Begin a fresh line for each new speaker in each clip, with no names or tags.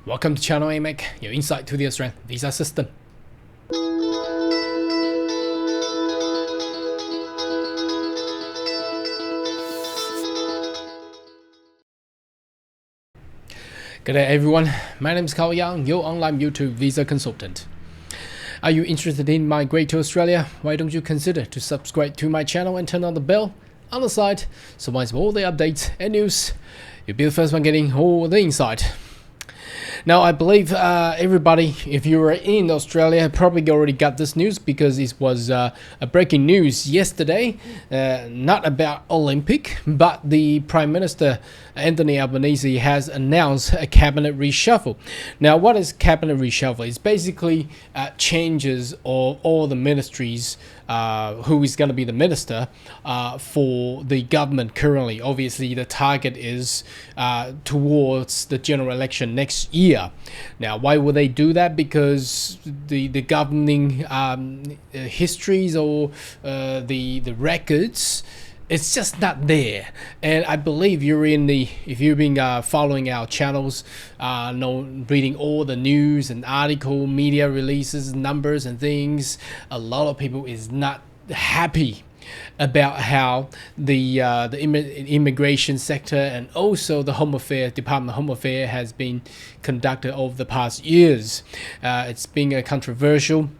Welcome to Channel AMEC, your insight to the Australian visa system. Good day everyone, my name is Carl Yang, your online YouTube visa consultant. Are you interested in migrating to Australia? Why don't you consider to subscribe to my channel and turn on the bell on the side so once all the updates and news, you'll be the first one getting all the insight. Now, I believe everybody, if you were in Australia, probably already got this news because it was a breaking news yesterday, not about Olympic, but the Prime Minister Anthony Albanese has announced a cabinet reshuffle. Now, what is cabinet reshuffle? It's basically changes of all the ministries, who is going to be the minister for the government currently. Obviously, the target is towards the general election next year. Now, why would they do that? Because the governing histories or the records, it's just not there. And I believe if you've been following our channels, reading all the news and article, media releases, numbers and things, a lot of people is not happy about how the immigration sector and also the Department of Home Affairs has been conducted over the past years. It's been controversial.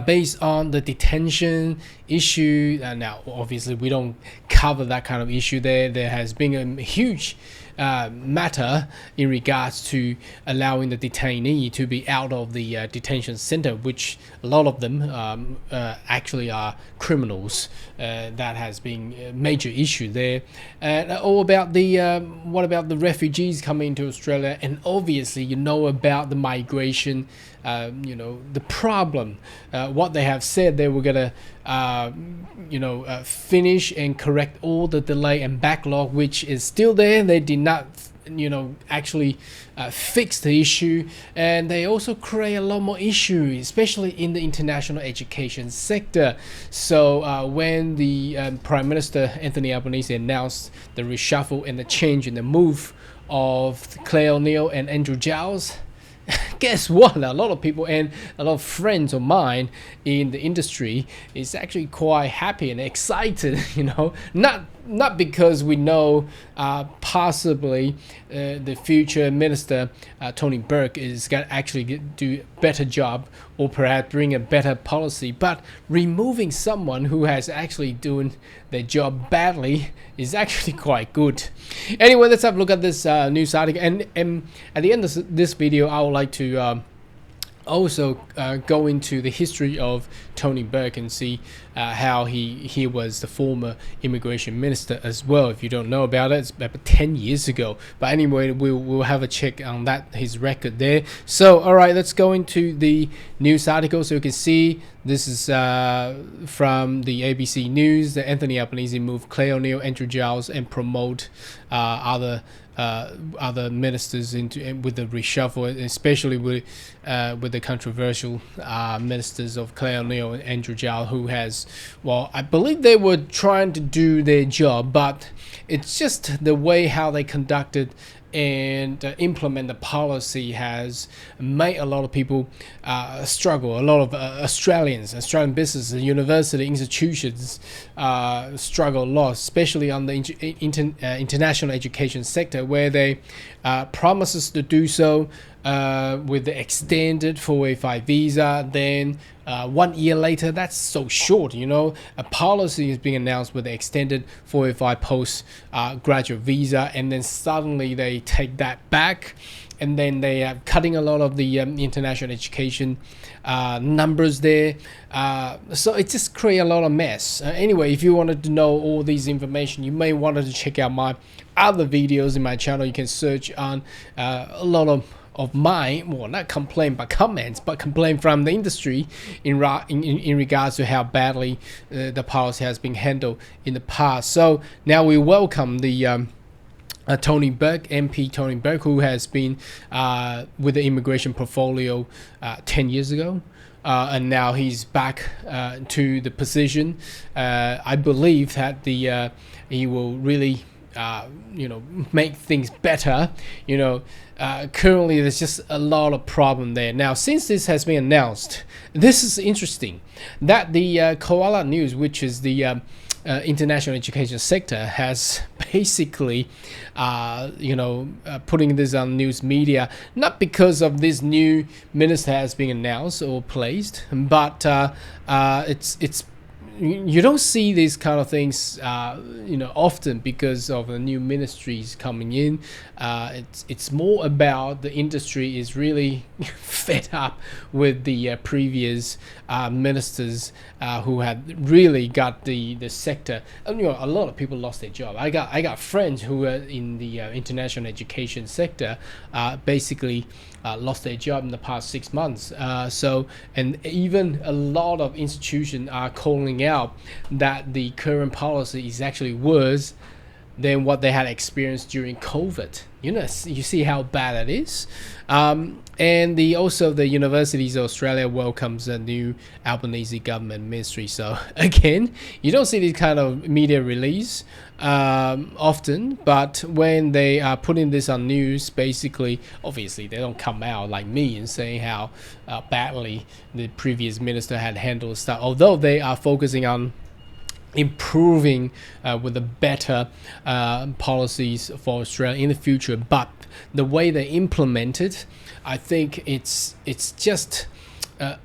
Based on the detention issue, now obviously we don't cover that kind of issue there. There has been a huge matter in regards to allowing the detainee to be out of the detention center, which a lot of them actually are criminals. That has been a major issue there. All about the what about the refugees coming into Australia, and obviously you know about the migration. The problem, what they have said, they were gonna finish and correct all the delay and backlog which is still there. They did not actually fix the issue, and they also create a lot more issue, especially in the international education sector. So when the Prime Minister Anthony Albanese announced the reshuffle and the change in the move of Claire O'Neill and Andrew Giles, guess what? A lot of people and a lot of friends of mine in the industry is actually quite happy and excited. Not because we know possibly the future minister Tony Burke is going to actually do a better job or perhaps bring a better policy, but removing someone who has actually doing their job badly is actually quite good. Anyway, let's have a look at this news article, and at the end of this video I would like to also go into the history of Tony Burke and see how he was the former immigration minister as well. If you don't know about it, it's about 10 years ago. But anyway, we'll have a check on that, his record there. So, all right, let's go into the news article. So you can see this is from the ABC News. That Anthony Albanese moved Claire O'Neill, Andrew Giles, and promote other ministers with the reshuffle, especially with the controversial ministers of Claire O'Neill and Andrew Giles, who has, well, I believe they were trying to do their job, but it's just the way how they conducted and implement the policy has made a lot of people struggle. A lot of Australian businesses, university institutions struggle a lot, especially on the international education sector, where they promises to do so with the extended 485 visa. Then 1 year later, that's so short. A policy is being announced with the extended 485 post graduate visa, and then suddenly they take that back, and then they are cutting a lot of the international education numbers there. So it just creates a lot of mess. Anyway, if you wanted to know all these information, you may want to check out my other videos in my channel. You can search on a lot of my, well, not complaint but comments, but complaint from the industry in regards to how badly the policy has been handled in the past. So now we welcome the Tony Burke, MP Tony Burke, who has been with the immigration portfolio 10 years ago. And now he's back to the position. I believe that he will really make things better. Currently there's just a lot of problem there. Now, since this has been announced, this is interesting that the Koala News, which is the international education sector, has basically putting this on news media, not because of this new minister has been announced or placed, but it's you don't see these kind of things often because of the new ministries coming in. It's more about the industry is really fed up with the previous ministers who had really got the sector. A lot of people lost their job. I got friends who were in the international education sector, basically lost their job in the past 6 months. And even a lot of institutions are calling out that the current policy is actually worse than what they had experienced during COVID. You see how bad it is. And also the Universities of Australia welcomes a new Albanese government ministry. So again, you don't see this kind of media release often, but when they are putting this on news, basically, obviously they don't come out like me and saying how badly the previous minister had handled stuff, although they are focusing on improving with the better policies for Australia in the future. But the way they implement it, I think it's just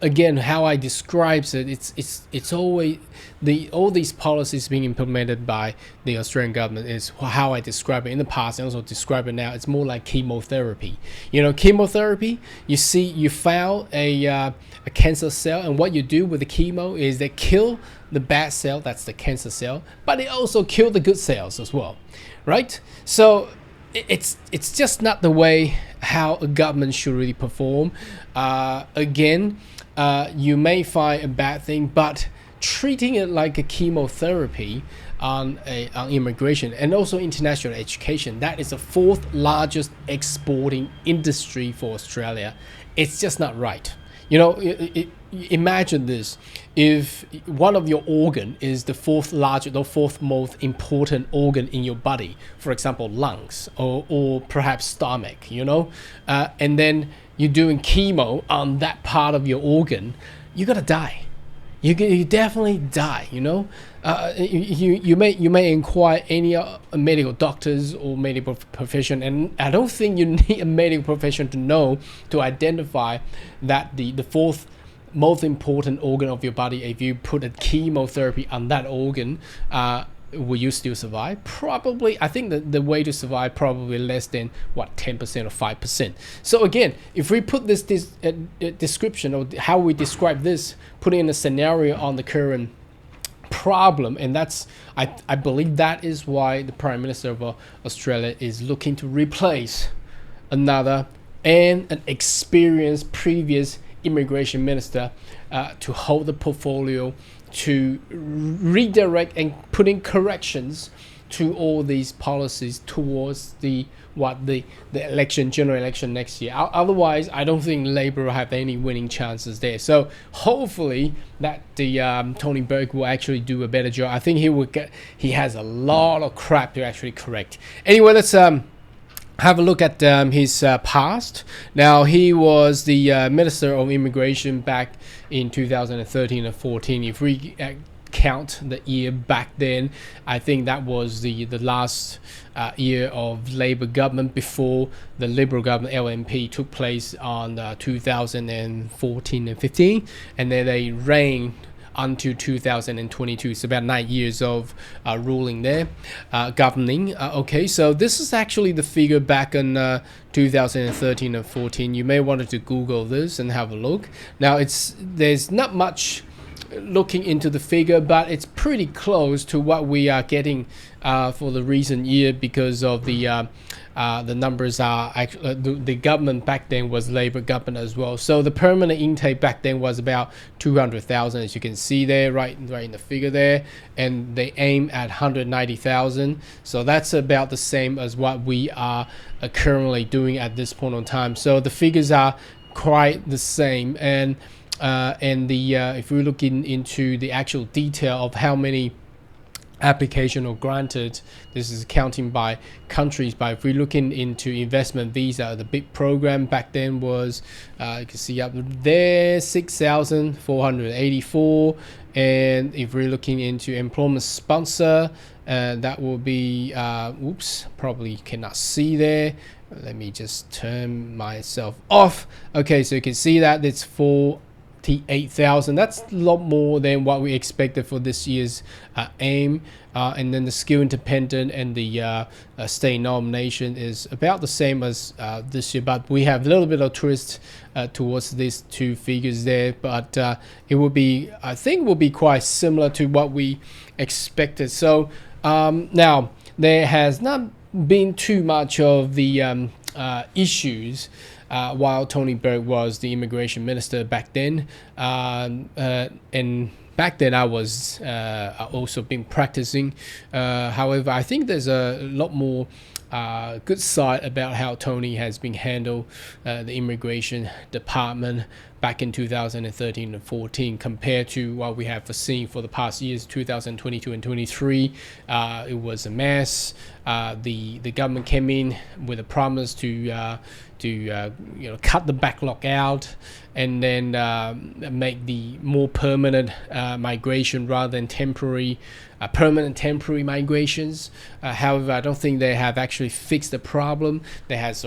again, how I describe it, it's always all these policies being implemented by the Australian government is how I describe it in the past and also describe it now. It's more like chemotherapy. Chemotherapy, you found a cancer cell, and what you do with the chemo is they kill the bad cell, that's the cancer cell, but they also kill the good cells as well, right? So it's just not the way how a government should really perform. Again, you may find a bad thing, but treating it like a chemotherapy on immigration and also international education, that is the fourth largest exporting industry for Australia. It's just not right. Imagine this: if one of your organ is the fourth largest or fourth most important organ in your body, for example lungs or perhaps stomach, and then you're doing chemo on that part of your organ, you're gonna die. You definitely die. You may inquire any medical doctors or medical profession, and I don't think you need a medical profession to identify that the fourth most important organ of your body, if you put a chemotherapy on that organ, will you still survive? Probably. I think that the way to survive probably less than 10% or 5%. So again, if we put this description or how we describe this, putting in a scenario on the current problem, and that's I believe that is why the Prime Minister of Australia is looking to replace another and an experienced previous immigration minister to hold the portfolio, to redirect and put in corrections to all these policies towards the general election next year. Otherwise, I don't think Labour will have any winning chances there. So hopefully that the Tony Burke will actually do a better job. I think he has a lot of crap to actually correct. Anyway, let's have a look at his past. Now, he was the Minister of Immigration back in 2013 and 14. If we count the year back then, I think that was the last year of Labour government before the Liberal government, LNP, took place on 2014 and 15, and then they reigned until 2022. It's about 9 years of ruling there, governing. Okay, so this is actually the figure back in 2013 and 14. You may want to Google this and have a look. Now, there's not much looking into the figure, but it's pretty close to what we are getting for the recent year, because of the numbers are actually the government back then was Labour government as well. So the permanent intake back then was about 200,000, as you can see there, right in the figure there, and they aim at 190,000. So that's about the same as what we are currently doing at this point in time. So the figures are quite the same, and if we look into the actual detail of how many application or granted. This is counting by countries, but if we're looking into investment visa, the big program back then was you can see up there 6,484, and if we're looking into employment sponsor, that will be oops, probably cannot see there. Let me just turn myself off. Okay, so you can see that it's 48,000. That's a lot more than what we expected for this year's aim. And then the skill independent and the state nomination is about the same as this year, but we have a little bit of twist towards these two figures there. But it will be, I think, will be quite similar to what we expected. So now there has not been too much of the issues while Tony Burke was the immigration minister back then, and back then I was also been practicing. However, I think there's a lot more good side about how Tony has been handled the immigration department back in 2013 and 14 compared to what we have foreseen for the past years, 2022 and 23. It was a mess. The government came in with a promise to cut the backlog out and then make the more permanent migration rather than temporary, permanent temporary migrations. However, I don't think they have actually fixed the problem. There has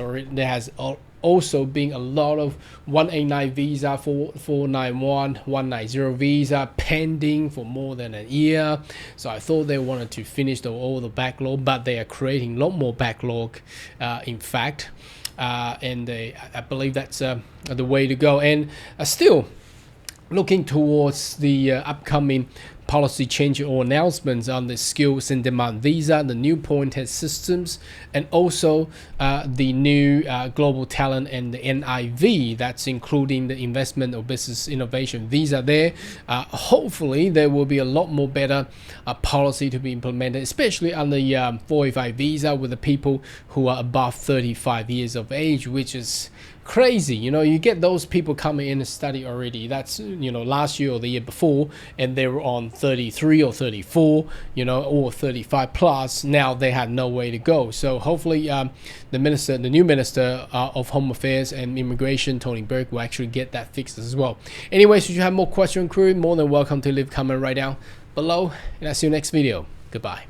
also been a lot of 189 visa, 491, 190 visa pending for more than a year. So I thought they wanted to finish all the backlog, but they are creating a lot more backlog, in fact. And I believe that's the way to go. And still looking towards the upcoming policy change or announcements on the skills and demand visa, the new point test systems, and also the new global talent and the NIV, that's including the investment or business innovation visa there. Hopefully there will be a lot more better policy to be implemented, especially on the 485 visa with the people who are above 35 years of age, which is crazy. You get those people coming in and study already. That's last year or the year before, and they were on 33 or 34, or 35 plus. Now they have no way to go. So hopefully the new minister of Home Affairs and Immigration, Tony Burke, will actually get that fixed as well. Anyways, if you have more question, crew, more than welcome to leave a comment right down below, and I'll see you next video. Goodbye.